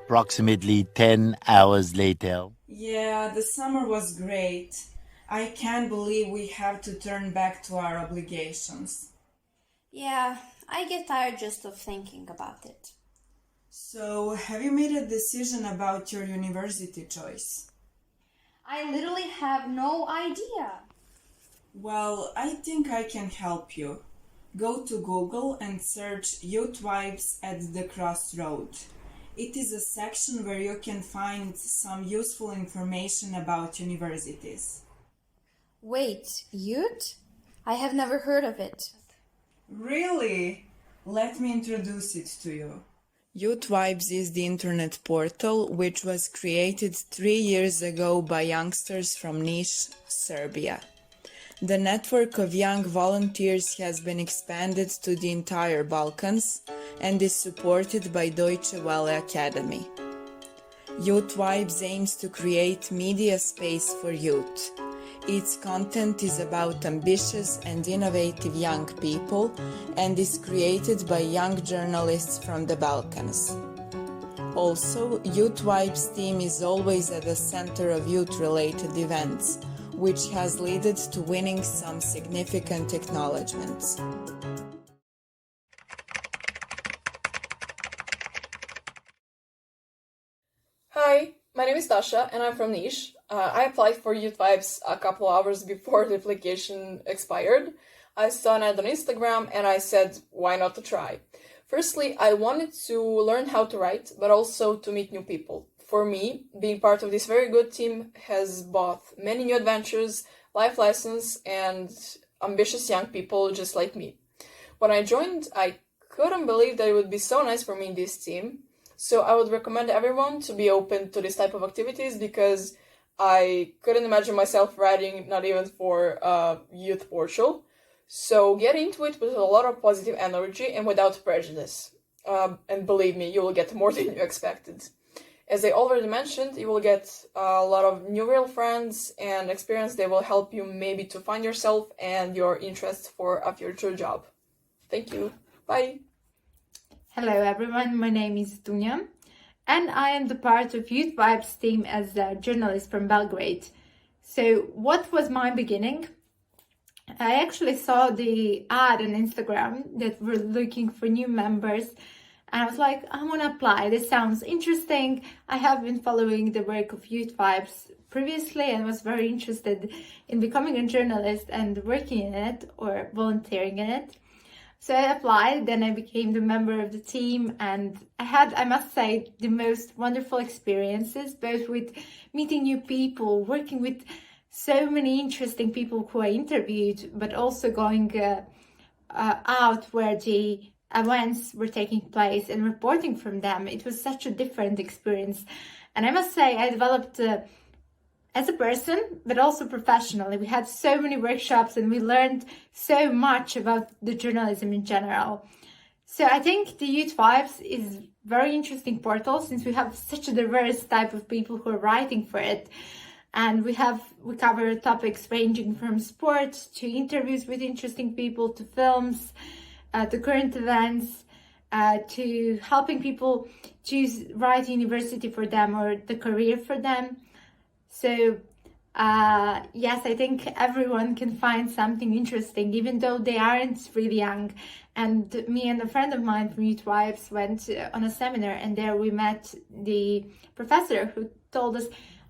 approximately 10 hours later. Yeah, the summer was great. I can't believe we have to turn back to our obligations. Yeah, I get tired just of thinking about it. So, have you made a decision about your university choice? I literally have no idea. Well, I think I can help you. Go to Google and search Youth Vibes at the Crossroad. It is a section where you can find some useful information about universities. Wait, youth? I have never heard of it. Really? Let me introduce it to you. Youth Vibes is the internet portal which was created 3 years ago by youngsters from Niša, Serbia. The network of young volunteers has been expanded to the entire Balkans and is supported by Deutsche Welle Academy. Youth Vibes aims to create media space for youth. Its content is about ambitious and innovative young people and is created by young journalists from the Balkans. Also, Youth Vibes team is always at the center of youth-related events, which has led to winning some significant acknowledgments. Hi, my name is Tasha and I'm from Niša. I applied for Youth Vibes a couple hours before the application expired. I saw an ad on Instagram and I said, why not to try? Firstly, I wanted to learn how to write, but also to meet new people. For me, being part of this very good team has both many new adventures, life lessons, and ambitious young people just like me. When I joined, I couldn't believe that it would be so nice for me in this team. So I would recommend everyone to be open to this type of activities because I couldn't imagine myself writing, not even for a youth portal. So get into it with a lot of positive energy and without prejudice. And believe me, you will get more than you expected. As I already mentioned, you will get a lot of new real friends and experience that will help you maybe to find yourself and your interests for a future job. Thank you. Bye. Hello everyone, my name is Dunja and I am the part of Youth Vibes team as a journalist from Belgrade. So what was my beginning? I actually saw the ad on Instagram that we're looking for new members and I was like, I want to apply. This sounds interesting. I have been following the work of Youth Vibes previously and was very interested in becoming a journalist and working in it or volunteering in it. So I applied, then I became the member of the team and I had, I must say, the most wonderful experiences, both with meeting new people, working with so many interesting people who I interviewed, but also going out where the events were taking place and reporting from them. It was such a different experience. And I must say, I developed as a person, but also professionally. We had so many workshops and we learned so much about the journalism in general. So I think the Youth Vibes is very interesting portal since we have such a diverse type of people who are writing for it. And we cover topics ranging from sports to interviews with interesting people to films, to current events, to helping people choose right university for them or the career for them. So yes, I think everyone can find something interesting, even though they aren't really young. And me and a friend of mine from Youth Vibes went on a seminar and there we met the professor who told us,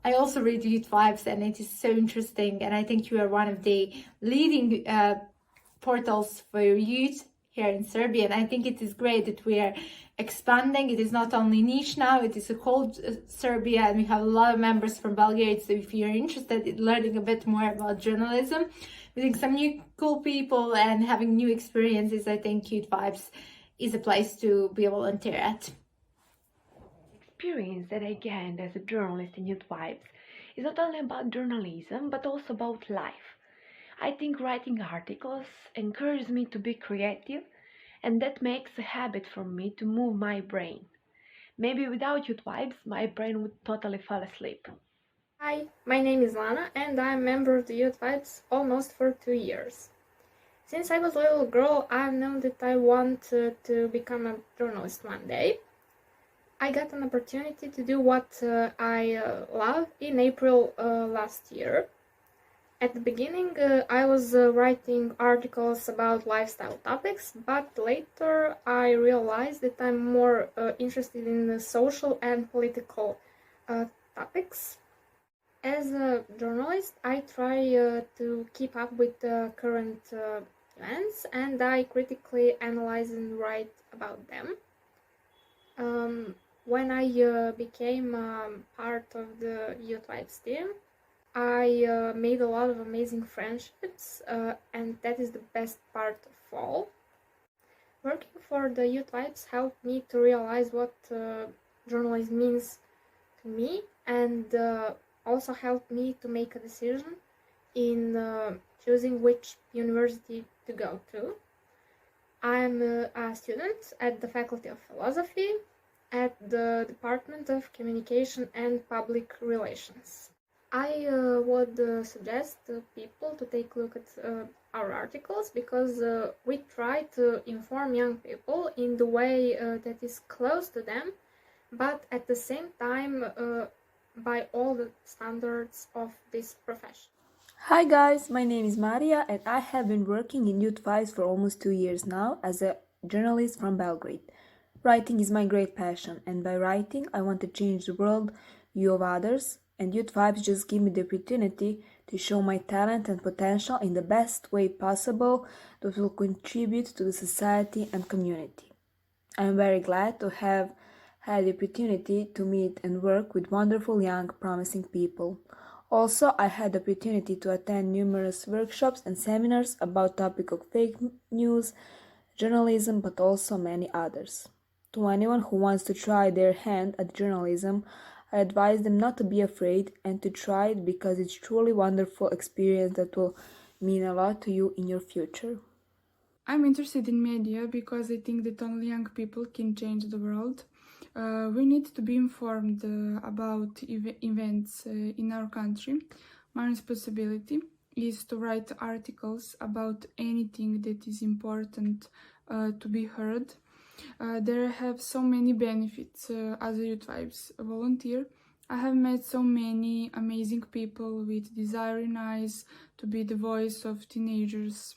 I also read Youth Vibes and it is so interesting. And I think you are one of the leading portals for youth here in Serbia. And I think it is great that we are expanding. It is not only Niša now, it is a whole Serbia and we have a lot of members from Belgrade. So if you're interested in learning a bit more about journalism, meeting some new cool people and having new experiences, I think Youth Vibes is a place to be a volunteer at. Experience that I gained as a journalist in Youth Vibes is not only about journalism but also about life. I think writing articles encourages me to be creative and that makes a habit for me to move my brain. Maybe without Youth Vibes, my brain would totally fall asleep. Hi, my name is Lana and I'm a member of the Youth Vibes almost for 2 years. Since I was a little girl, I've known that I want to become a journalist one day. I got an opportunity to do what I love in April last year. At the beginning, I was writing articles about lifestyle topics, but later I realized that I'm more interested in the social and political topics. As a journalist, I try to keep up with the current events, and I critically analyze and write about them. When I became part of the Youth Vibes team, I made a lot of amazing friendships, and that is the best part of all. Working for the Youth Vibes helped me to realize what journalism means to me, and also helped me to make a decision in choosing which university to go to. I'm a student at the Faculty of Philosophy at the Department of Communication and Public Relations. I would suggest people to take a look at our articles because we try to inform young people in the way that is close to them, but at the same time by all the standards of this profession. Hi guys, my name is Maria and I have been working in Youth Vibes for almost 2 years now as a journalist from Belgrade. Writing is my great passion, and by writing I want to change the world view of others, and Youth Vibes just give me the opportunity to show my talent and potential in the best way possible that will contribute to the society and community. I am very glad to have had the opportunity to meet and work with wonderful young promising people. Also, I had the opportunity to attend numerous workshops and seminars about topic of fake news, journalism, but also many others. To anyone who wants to try their hand at journalism, I advise them not to be afraid and to try it because it's truly wonderful experience that will mean a lot to you in your future. I'm interested in media because I think that only young people can change the world. We need to be informed about events in our country. My responsibility is to write articles about anything that is important to be heard. There have so many benefits as a Youth Vibes volunteer. I have met so many amazing people with desiring eyes to be the voice of teenagers'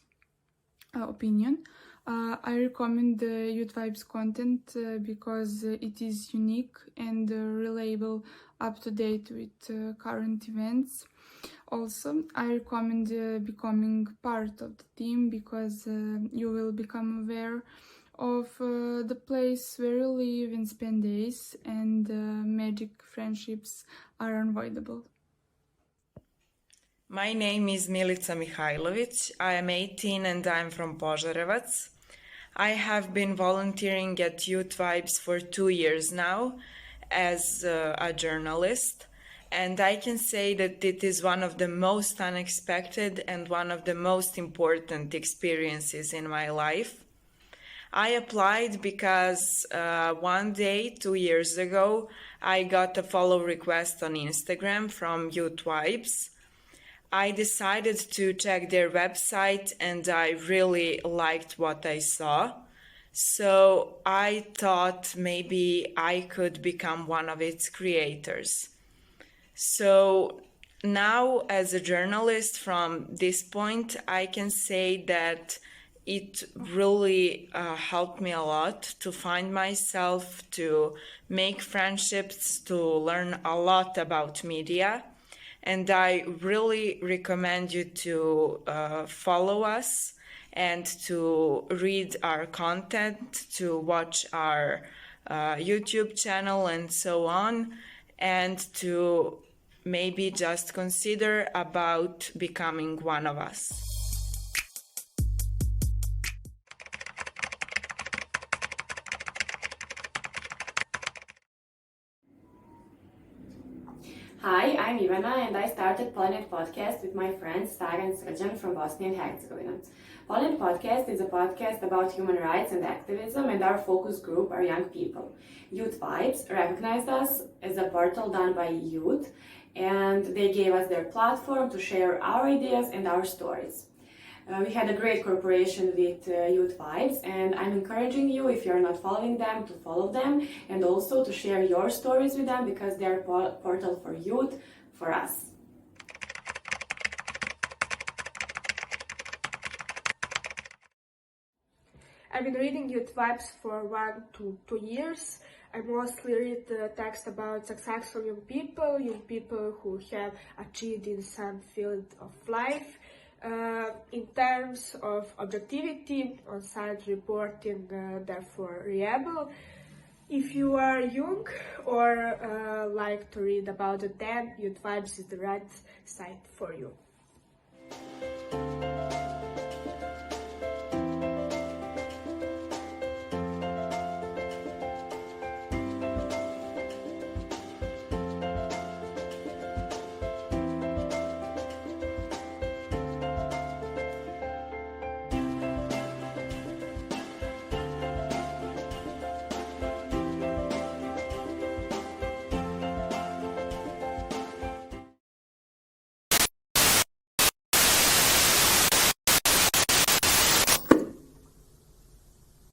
opinion. I recommend the Youth Vibes content because it is unique and reliable, up to date with current events. Also, I recommend becoming part of the team because you will become aware of the place where you live and spend days, and magic friendships are unavoidable. My name is Milica Mihajlović. I am 18 and I'm from Požarevac. I have been volunteering at Youth Vibes for 2 years now as a journalist, and I can say that it is one of the most unexpected and one of the most important experiences in my life. I applied because one day, 2 years ago, I got a follow request on Instagram from Youth Vibes. I decided to check their website and I really liked what I saw. So I thought maybe I could become one of its creators. So now, as a journalist from this point, I can say that it really helped me a lot to find myself, to make friendships, to learn a lot about media. And I really recommend you to follow us and to read our content, to watch our YouTube channel and so on, and to maybe just consider about becoming one of us. Hi, I'm Ivana and I started Planet Podcast with my friends Sara and Srđan from Bosnia and Herzegovina. Planet Podcast is a podcast about human rights and activism, and our focus group are young people. Youth Vibes recognized us as a portal done by youth, and they gave us their platform to share our ideas and our stories. We had a great cooperation with Youth Vibes, and I'm encouraging you, if you're not following them, to follow them and also to share your stories with them, because they're a portal for youth, for us. I've been reading Youth Vibes for 1 to 2 years. I mostly read text about successful young people who have achieved in some field of life. In terms of objectivity, on-site reporting, therefore reliable. If you are young or like to read about them, Youth Vibes is the right site for you.